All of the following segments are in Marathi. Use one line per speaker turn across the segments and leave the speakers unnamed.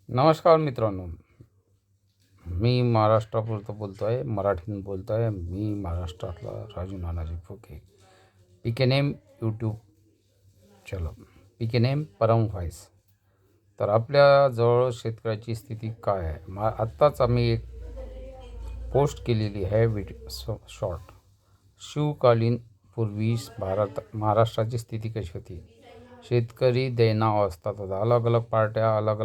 नमस्कार मित्रांनो, मी महाराष्ट्रापुरतं बोलतो आहे, मराठीतून बोलतो आहे. मी महाराष्ट्रातला राजू नानाजी फुके. पीकेनेम यूट्यूब चॅनल, पीकेनेम परम व्हॉइस. तर आपल्याजवळ शेतकऱ्याची स्थिती काय आहे? आत्ताच आम्ही एक पोस्ट केलेली आहे शॉर्ट. शिवकालीन पूर्वी महाराष्ट्राची स्थिती कशी होती. शेतकरी दैनावस्थात होता. अलग अलग पार्ट्या, अलग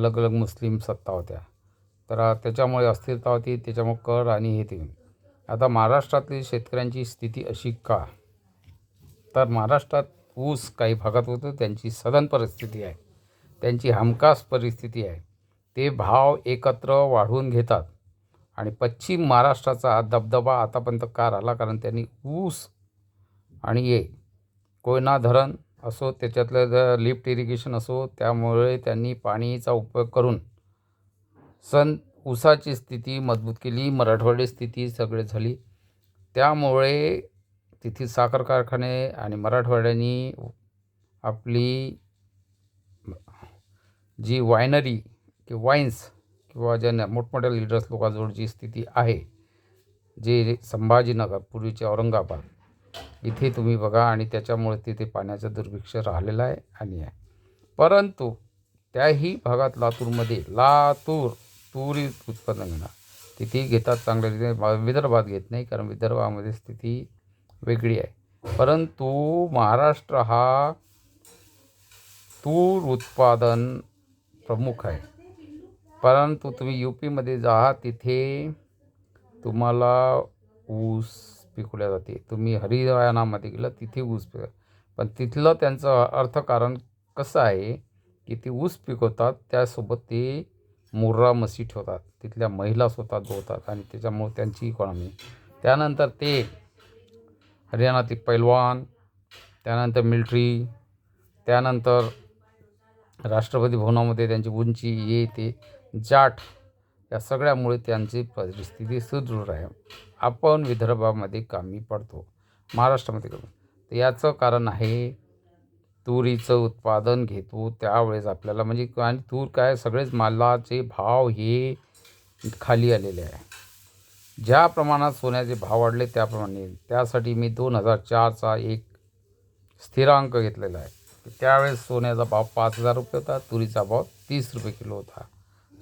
अलग मुस्लिम सत्ता होत्या. तर त्याच्यामुळे अस्थिरता होती. त्याच्यामुळे कर आणि हे ते. आता महाराष्ट्रातली शेतकऱ्यांची स्थिती अशी का? तर महाराष्ट्रात ऊस काही भागात होतं, त्यांची सदन परिस्थिती आहे, त्यांची हमखास परिस्थिती आहे. ते भाव एकत्र वाढवून घेतात. आणि पश्चिम महाराष्ट्राचा दबदबा आतापर्यंत का राहिला? कारण त्यांनी ऊस आणि कोयना धरण असो, त्याच्यातलं लिफ्ट इरिगेशन असो, त्यामुळे त्यांनी पाणीचा उपयोग करून ऊसाची स्थिती मजबूत केली. मराठवाडी स्थिती सगळे झाली. त्यामुळे तिथे साखर कारखाने आणि मराठवाड्यानी आपली जी वायनरी किंवा वाईन्स किंवा ज्या मोठमोठ्या लीडर्स लोकांजवळ जी स्थिती आहे, जे संभाजीनगर पूर्वीचे औरंगाबाद इथे तुम्ही बघा, आणि त्याच्यामुळे तिथे पाण्याचं दुर्भिक्ष राहिलेलं आहे आणि आहे. परंतु त्याही भागात लातूर तुरी उत्पादन घेणार, तिथे घेतात चांगल्या रीतीने. विदर्भात घेत नाही, कारण विदर्भामध्ये स्थिती वेगळी आहे. परंतु महाराष्ट्र हा तूर उत्पादन प्रमुख आहे. परंतु तुम्ही यूपीमध्ये जा, तिथे तुम्हाला ऊस पिकवल्या जाते. तुम्ही हरियाणामध्ये गेलं, तिथे ऊस पण तिथलं त्यांचं अर्थकारण कसं आहे की ते ऊस पिकवतात, त्यासोबत ते मुर्रा म्हशी ठेवतात, तिथल्या महिला स्वतः धुवतात, आणि त्याच्यामुळे त्यांची इकॉनॉमी. त्यानंतर ते हरियाणातील पैलवान, त्यानंतर मिलिटरी, त्यानंतर राष्ट्रपती भवनामध्ये त्यांची उंची ते जाट, या सगळ्यामुळे त्यांची परिस्थिती सुदृढ आहे. आपण विदर्भामध्ये कमी पडतो, महाराष्ट्रामध्ये कमी. तर याचं कारण आहे तुरीचं उत्पादन घेतो त्यावेळेस आपल्याला, म्हणजे आणि तूर काय, सगळेच मालाचे भाव हे खाली आलेले आहे. ज्या प्रमाणात सोन्याचे भाव वाढले त्याप्रमाणे, त्यासाठी मी 2004चा एक स्थिरांक घेतलेला आहे. त्यावेळेस सोन्याचा भाव 5,000 रुपये होता, तुरीचा भाव 30 रुपये किलो होता.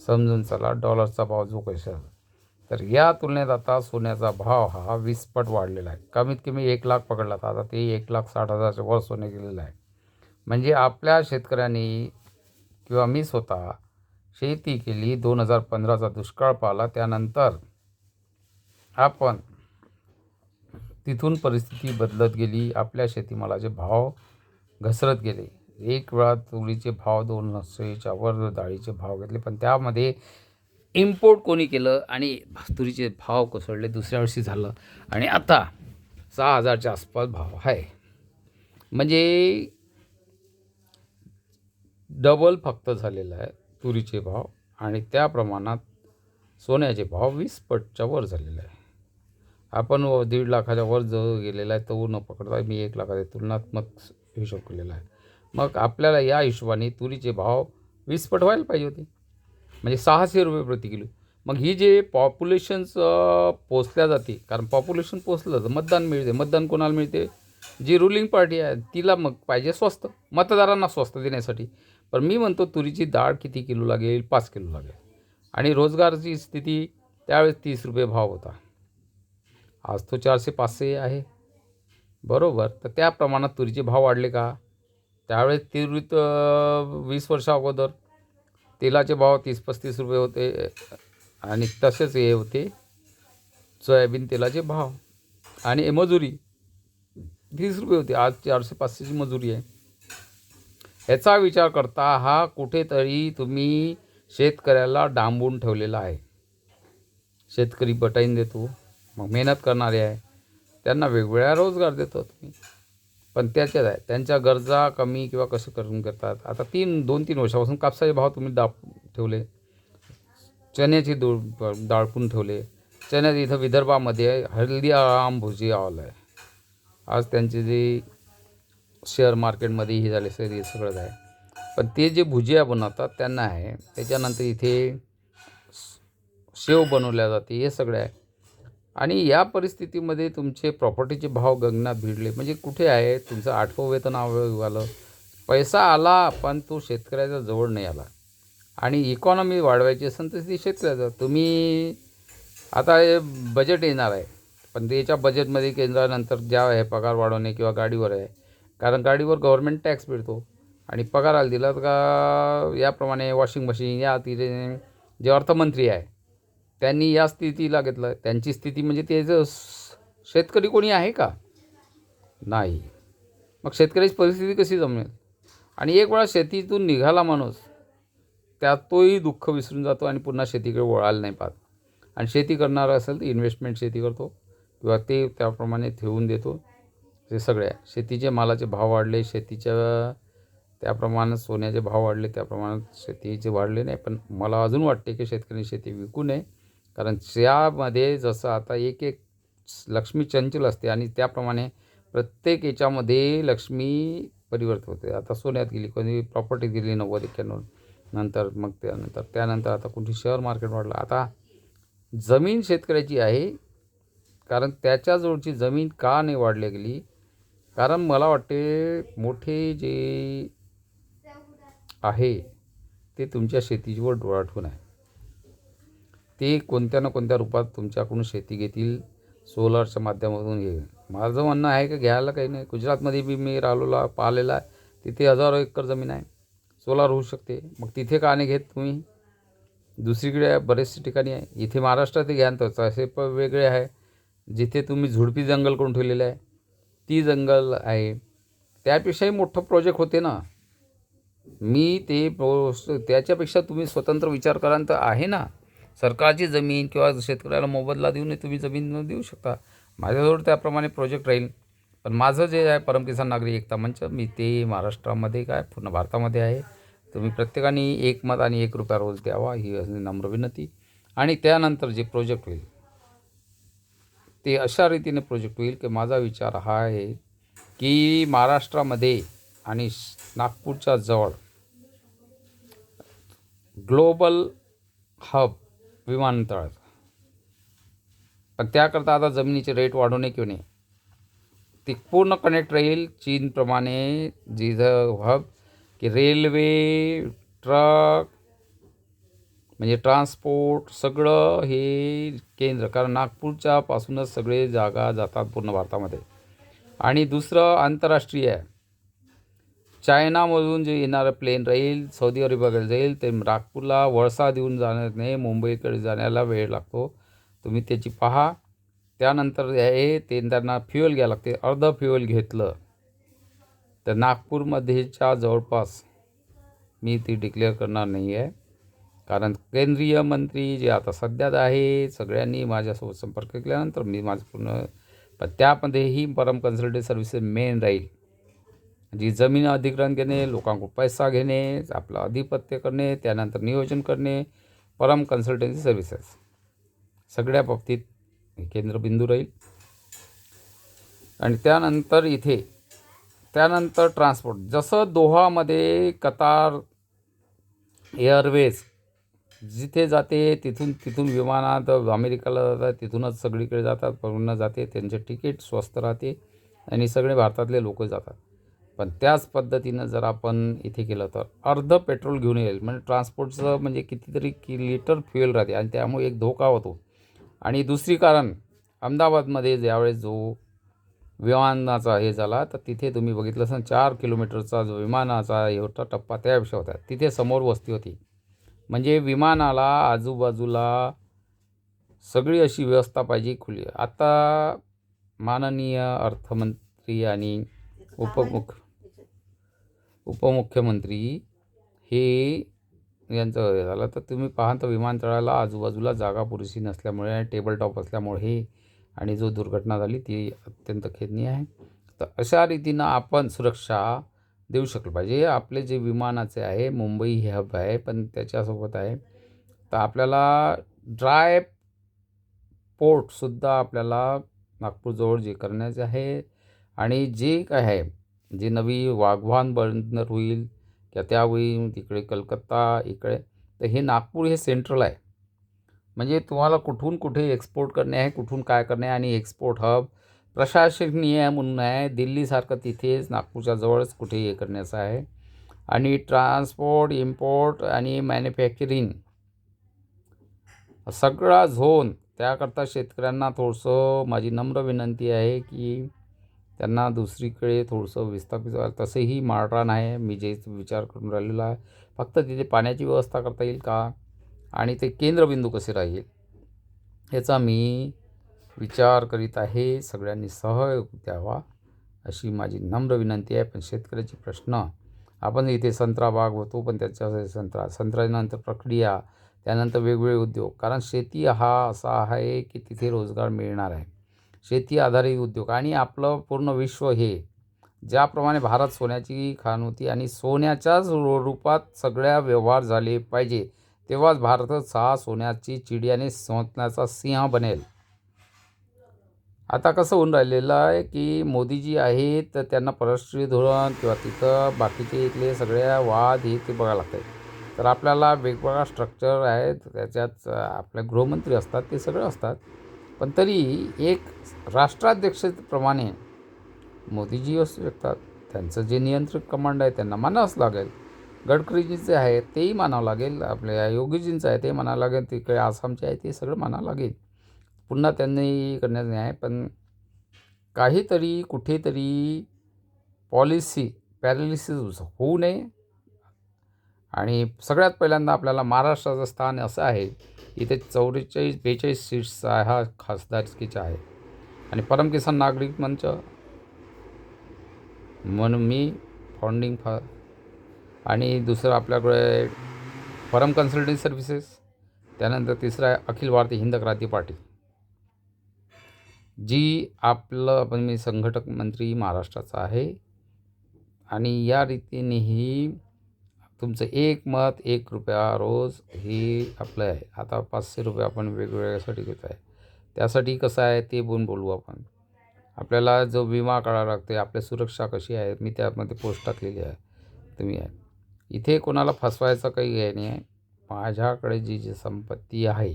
समजून चला डॉलरचा भाव जो कसा. तर या तुलनेत आता सोन्याचा भाव हा 20 पट वाढलेला आहे. कमीत कमी 1 लाख पकडला तर आता ते 1,60,000च्या वर सोने गेलेलं आहे. म्हणजे आपल्या शेतकऱ्यांनी किंवा मी स्वतः शेती केली. 2015चा दुष्काळ पाहिला, त्यानंतर आपण तिथून परिस्थिती बदलत गेली. आपल्या शेतीमालाचे भाव घसरत गेले. एक वेळा तुरीचे भाव 200च्या वर डाळीचे भाव घेतले, पण त्यामध्ये इम्पोर्ट कोणी केलं आणि तुरीचे भाव कोसळले. दुसऱ्या वर्षी झालं, आणि आता 6,000च्या आसपास भाव आहे. म्हणजे डबल फक्त झालेला आहे तुरीचे भाव, आणि त्या प्रमाणात सोन्याचे भाव 20 पटच्या वर झालेला आहे. आपण 1.5 लाखाच्या वर जो गेलेला आहे तो न पकडता मी 1 लाखाच्या तुलनात्मक हिशोब केलेला आहे. मग आपल्याला या हिशोबाने तुरीचे भाव 20 पट व्हायला पाहिजे होते, म्हणजे 600 रुपये प्रति किलो. मग ही जे पॉप्युलेशन्स पोचल्या जाते, कारण पॉप्युलेशन पोचलं तर मतदान मिळते. मतदान कोणाला मिळते? जी रुलिंग पार्टी आहे तिला मग पाहिजे स्वस्त, मतदारांना स्वस्त देण्यासाठी. पण मी म्हणतो तुरीची डाळ किती किलो लागेल? 5 किलो लागेल. आणि रोजगाराची स्थिती त्यावेळेस 30 रुपये भाव होता, आज तो 400-500 आहे, बरोबर. तर त्या प्रमाणात तुरीचे भाव वाढले का? त्यावेळेस तुरीत 20 वर्षा अगोदर तेलाचे भाव 30-35 रुपये होते, आणि तसेच हे होते सोयाबीन तेलाचे भाव, आणि मजुरी 30 रुपये होती. आज 400-500ची मजुरी आहे. ह्याचा विचार करता हा कुठेतरी तुम्ही शेतकऱ्याला डांबून ठेवलेला आहे. शेतकरी बटाईन देतो, मग मेहनत करणारे आहे, त्यांना वेगवेगळ्या रोजगार देतो तुम्ही, पण त्याच्यात आहे त्यांच्या गरजा कमी किंवा कसं करून करतात. आता 2-3 वर्षापासून कापसाचे भाव तुम्ही ठेवले, चण्याची दाळपून ठेवले. चण्यात इथं विदर्भामध्ये हल्दीराम भुजिया आलं आहे. आज त्यांचे जे शेअर मार्केटमध्ये हे झाले हे सगळंच आहे. पण ते जे भुजिया बनवतात त्यांना आहे. त्याच्यानंतर इथे शेव बनवल्या जाते, हे सगळे आहे. आणि या परिस्थितीमध्ये तुमचे प्रॉपर्टीचे भाव गगनात भिडले म्हणजे कुठे आहे तुमचं 8वं वेतन आलं, पैसा आला पण तो शेतकऱ्याच्या जवळ नाही आला. आणि इकॉनॉमी वाढवायची असेल तर ती शेतकऱ्याचं. तुम्ही आता हे बजेट येणार आहे, पण त्याच्या बजेटमध्ये केंद्रानंतर ज्या आहे पगार वाढवणे किंवा गाडीवर आहे, कारण गाडीवर गव्हर्मेंट टॅक्स मिळतो आणि पगाराला दिला तर का याप्रमाणे वॉशिंग मशीन या तिथे जे अर्थमंत्री आहे त्यांनी या स्थितीला घेतलं. त्यांची स्थिती म्हणजे त्याचं शेतकरी कोणी आहे का? नाही. मग शेतकऱ्याची परिस्थिती कशी जमेल? आणि एक वेळा शेतीतून निघाला माणूस त्यात तोही दुःख विसरून जातो आणि पुन्हा शेतीकडे वळायला नाही पाहत. आणि शेती करणारा असेल तर इन्व्हेस्टमेंट शेती करतो किंवा ते त्याप्रमाणे ठेवून देतो. ते सगळे आहे. शेतीचे मालाचे भाव वाढले, शेतीच्या त्याप्रमाणे सोन्याचे भाव वाढले, त्याप्रमाणात शेतीचे वाढले नाही. पण मला अजून वाटते की शेतकरी शेती विकू नये, कारण त्यामध्ये जसं आता एक एक लक्ष्मी चंचल असते आणि त्याप्रमाणे प्रत्येक याच्यामध्ये लक्ष्मी परिवर्तित होते. आता सोन्यात गेली, कोणी प्रॉपर्टीत गेली 90-91 नंतर, मग त्यानंतर आता कुठे शेअर मार्केट वाढलं. आता जमीन शेतकऱ्याची आहे, कारण त्याच्याजवळची जमीन का नाही वाढली गेली? कारण मला वाटते मोठे जे आहे ते तुमच्या शेतीवर डोळा ठेवून आहे. ते कोणत्या ना कोणत्या रूपात तुमच्याकडून शेती घेतील, सोलरच्या माध्यमातून हे. माझं म्हणणं आहे की घ्यायला काही नाही. गुजरातमध्ये बी मी पाहिलेला आहे, तिथे हजारो एकर जमीन आहे, सोलार होऊ शकते. मग तिथे का नाही घेत तुम्ही? दुसरीकडे बरेचसे ठिकाणी आहे. इथे महाराष्ट्रात घ्या तर असे वेगळे आहे, जिथे तुम्ही झुडपी जंगल करून ठेवलेलं आहे, ती जंगल आहे. त्यापेक्षाही मोठं प्रोजेक्ट होते ना. मी ते त्याच्यापेक्षा तुम्ही स्वतंत्र विचार कराल तर आहे ना. सरकारची जमीन किंवा शेतकऱ्याला मोबदला देऊन तुम्ही जमीन देऊ शकता. माझ्याजवळ त्याप्रमाणे प्रोजेक्ट राहील. पण माझं जे आहे परमकिसान नागरी एकता मंच, मी ते महाराष्ट्रामध्ये काय पूर्ण भारतामध्ये आहे. तुम्ही प्रत्येकाने एक मत आणि ₹1 रोज द्यावा, ही नम्र विनंती. आणि त्यानंतर जे प्रोजेक्ट होईल ते अशा रीतीने प्रोजेक्ट होईल की माझा विचार हा आहे की महाराष्ट्रामध्ये आणि नागपूरच्या जवळ ग्लोबल हब विमानतळाचं. पण त्याकरता आता जमिनीचे रेट वाढवणे किंवा नाही, ती पूर्ण कनेक्ट राहील चीनप्रमाणे जिथं हब की रेल्वे, ट्रक म्हणजे ट्रान्सपोर्ट सगळं हे केंद्र, कारण नागपूरच्या पासूनच सगळे जागा जातात पूर्ण भारतामध्ये. आणि दुसरं आंतरराष्ट्रीय आहे, चायनामधून जे येणारं प्लेन राहील, सौदी अरेबियाकडे जाईल, ते नागपूरला वळसा देऊन जाणार नाही, मुंबईकडे जाण्याला वेळ लागतो. तुम्ही त्याची पहा. त्यानंतर हे त्यांना फ्युएल घ्यावं लागते. अर्ध फ्युएल घेतलं तर नागपूरमध्येच्या जवळपास मी ती डिक्लेअर करणार नाही आहे, कारण केंद्रीय मंत्री जे आता सध्यात आहे सगळ्यांनी माझ्यासोबत संपर्क केल्यानंतर मी माझं पूर्ण, पण त्यामध्येही परम कन्सल्टंट सर्व्हिसेस मेन राहील. जी जमीन अधिग्रहण घेणे, लोकांकडून पैसा घेणे, आपलं अधिपत्य करणे, त्यानंतर नियोजन करणे, परम कन्सल्टन्सी सर्व्हिसेस सगळ्या बाबतीत केंद्रबिंदू राहील. आणि त्यानंतर ट्रान्सपोर्ट, जसं दोहामध्ये कतार एअरवेज जिथे जाते तिथून विमानात अमेरिकाला जातात, तिथूनच सगळीकडे जातात, पूर्ण जाते, त्यांचे तिकीट स्वस्त राहते आणि सगळे भारतातले लोक जातात. पण त्याच पद्धतीनं जर आपण इथे केलं तर अर्ध पेट्रोल घेऊन येईल, म्हणजे ट्रान्सपोर्टचं म्हणजे कितीतरी लिटर फ्युएल राहते आणि त्यामुळे एक धोका होतो. आणि दुसरी कारण, अहमदाबादमध्ये ज्यावेळेस जो विमानाचा हे झाला तर तिथे तुम्ही बघितलं असेल 4 किलोमीटरचा जो विमानाचा हे होता टप्पा, त्याविषयी होता. तिथे समोर वस्ती होती, म्हणजे विमानाला आजूबाजूला सगळी अशी व्यवस्था पाहिजे खुली. आता माननीय अर्थमंत्री आणि उपमुख्यमंत्री हे यांचं हे झालं तर तुम्ही पाहा तर विमानतळाला आजूबाजूला जागा पुरेशी नसल्यामुळे आणि टेबल टॉप असल्यामुळे आणि जो दुर्घटना झाली ती अत्यंत खेदनीय आहे. तर अशा रीतीनं आपण सुरक्षा देऊ शकलं पाहिजे. आपले जे विमानाचे आहे, मुंबई हे हब आहे, पण त्याच्यासोबत आहे तर आपल्याला ड्राय पोर्टसुद्धा आपल्याला नागपूरजवळ जे करण्याचे आहे. आणि जे काय आहे, जे नवी वाघवान बंदर होईल किंवा त्यावेळी तिकडे कलकत्ता इकडे. तर हे नागपूर हे सेंट्रल आहे. म्हणजे तुम्हाला कुठून कुठे एक्सपोर्ट करणे आहे, कुठून काय करणे आहे. आणि एक्सपोर्ट हब प्रशासकीय म्हणून आहे दिल्लीसारखं तिथेच नागपूरच्या जवळच कुठे हे करण्याचं आहे. आणि ट्रान्सपोर्ट, इम्पोर्ट आणि मॅन्युफॅक्चरिंग सगळा झोन. त्याकरता शेतकऱ्यांना थोडंसं माझी नम्र विनंती आहे की त्यांना दुसरीकडे थोडंसं विस्थापित व्हायला. तसेही माळरान आहे, मी जे विचार करून राहिलेलो आहे. फक्त तिथे पाण्याची व्यवस्था करता येईल का आणि ते केंद्रबिंदू कसे राहील याचा मी विचार करीत आहे. सगळ्यांनी सहयोग द्यावा अशी माझी नम्र विनंती आहे. पण शेतकऱ्याचे प्रश्न, आपण इथे संत्रा बाग होतो, पण त्याच्या संत्र्यानंतर प्रक्रिया, त्यानंतर वेगवेगळे उद्योग. कारण शेती हा असा आहे की तिथे रोजगार मिळणार आहे. शेती आधारित उद्योग. आणि आपलं पूर्ण विश्व हे ज्याप्रमाणे भारत सोन्याची खाण होती आणि सोन्याच्याच रूपात सगळ्या व्यवहार झाले पाहिजे, तेव्हाच भारतच हा सोन्याची चिडी आणि सोन्याचा सिंह बनेल. आता कसं होऊन राहिलेलं आहे की मोदीजी आहेत तर त्यांना परराष्ट्रीय धोरण किंवा तिथं बाकीचे इथले सगळ्या वाद हे ते बघायला लागतात. तर आपल्याला वेगवेगळा स्ट्रक्चर आहेत, त्याच्यात आपले गृहमंत्री असतात, ते सगळं असतात. पण तरी एक राष्ट्राध्यक्षप्रमाणे मोदीजी असू शकतात. त्यांचं जे नियंत्रक कमांड आहे त्यांना मानावंच लागेल. गडकरीजीचे आहे तेही मानावं लागेल. आपल्या योगीजींचं आहे ते मानावं लागेल. तिकडे आसामचे आहे ते सगळं मानावं लागेल. पुन्हा त्यांनी करण्यात नाही आहे. पण काहीतरी कुठेतरी पॉलिसी पॅरालिसिस होऊ नये. आणि सगळ्यात पहिल्यांदा आपल्याला महाराष्ट्राचं स्थान असं आहे, इथे 44-42 सीट्सचा हा खासदारकीचा आहे. आणि परमकिसान नागरिक मंच म्हणून मी फाउंडिंग आणि दुसरं आपल्याकडे परम कन्सल्टिंग सर्व्हिसेस. त्यानंतर तिसरं आहे अखिल भारतीय हिंद क्रांती पार्टी, जी आपण मी संघटक मंत्री महाराष्ट्राचा आहे. आणि या रीतीनेही तुमचं एक मत 1 रुपया रोज हे आपलं आहे. आता 500 रुपये आपण वेगवेगळ्यासाठी घेत आहे. त्यासाठी कसं आहे ते बोलू आपण. आपल्याला जो विमा काढावा लागते, आपली सुरक्षा कशी आहे, मी त्यामध्ये पोस्ट टाकलेली आहे. तुम्ही आहे इथे कोणाला फसवायचं काही हे नाही आहे. माझ्याकडे जी संपत्ती आहे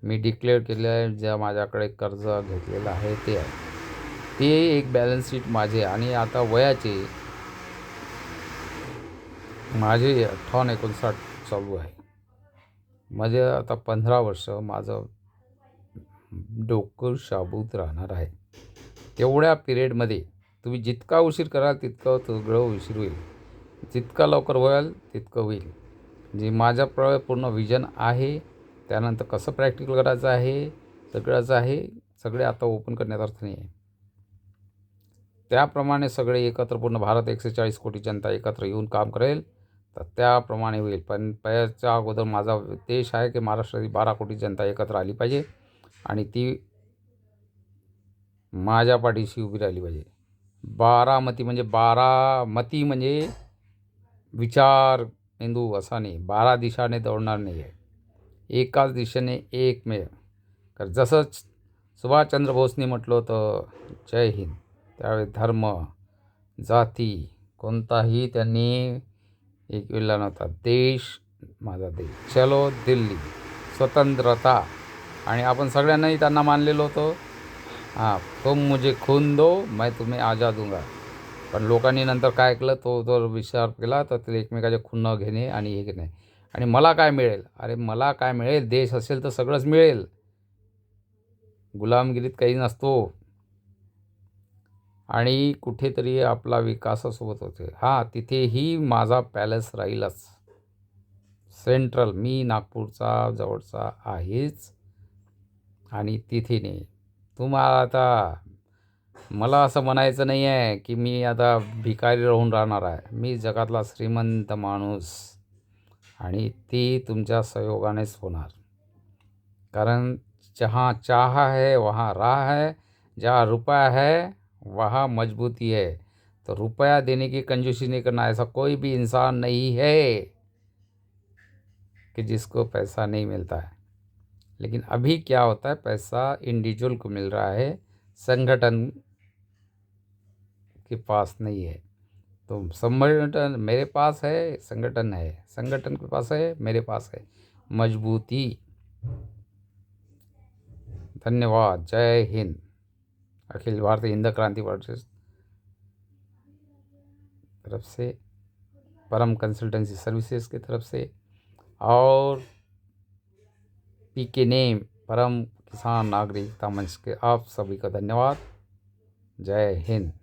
मी डिक्लेअर केलं आहे, ज्या माझ्याकडे कर्ज घेतलेलं आहे ते आहे, ते एक बॅलन्स शीट माझे. आणि आता वयाचे माझे 58-59 चालू आहे. म्हणजे आता 15 वर्ष माझं डोकं शाबूत राहणार आहे. तेवढ्या पिरियडमध्ये तुम्ही जितका उशीर कराल तितकं सगळं उशीर होईल, जितका लवकर होईल तितकं होईल. जे माझ्याकडे पूर्ण विजन आहे. त्यानंतर कसं प्रॅक्टिकल करायचं आहे सगळंच आहे. सगळे आता ओपन करण्यात अर्थ नाही आहे. त्याप्रमाणे सगळे एकत्र पूर्ण भारत 140 कोटी जनता एकत्र येऊन काम करेल तर त्याप्रमाणे होईल. पण त्याच्या अगोदर माझा उद्देश आहे की महाराष्ट्रातील 12 कोटी जनता एकत्र आली पाहिजे आणि ती माझ्या पाठीशी उभी राहिली पाहिजे. बारामती म्हणजे विचार मेंदू असा नाही, 12 दिशाने दौडणार नाही आहे, एकाच दिशेने एकमेव. कारण जसं सुभाषचंद्र बोसने म्हटलं होतं जय हिंद, त्यावेळी धर्म जाती कोणताही त्यांनी एक विल्ला नव्हता. देश माझा देश, चलो दिल्ली, स्वतंत्रता. आणि आपण सगळ्यांनाही त्यांना मानलेलं होतं, हां तुम मुझे खून दो मैं तुम्हें आज़ाद दूंगा. पण लोकांनी नंतर काय केलं, तो जर विचार केला तर ते एकमेकाचे खून न घेणे आणि हे घेणे. आणि मला काय मिळेल, अरे मला काय मिळेल, देश असेल तर सगळंच मिळेल. गुलामगिरीत काही नसतो. आणि कुठेतरी आपला विकासासोबत होते. हां तिथेही माझा पॅलेस राहीलच सेंट्रल. मी नागपूरचा जवळचा आहेच. आणि तिथे नाही तुम्हाला आता मला असं म्हणायचं नाही आहे की मी आता भिकारी राहून राहणार आहे. मी जगातला श्रीमंत माणूस आणि ती तुमच्या सहयोगानेच होणार. कारण जहाँ चाह है वहाँ राह है, जहाँ रुपया है वहाँ मजबूती है. तो रुपया देने की कंजूसी नहीं करना. ऐसा कोई भी इंसान नहीं है कि जिसको पैसा नहीं मिलता है. लेकिन अभी क्या होता है, पैसा इंडिविजुअल को मिल रहा है, संगठन के पास नहीं है. तो संगठन मेरे पास है, संगठन है, संगठन के पास है, मेरे पास है मजबूती। धन्यवाद। जय हिंद। अखिल भारतीय हिंद क्रांति पार्टी तरफ से, परम कंसल्टेंसी सर्विसेज की तरफ से, और पीके नेम परम किसान नागरिकता मंच के आप सभी का धन्यवाद। जय हिंद।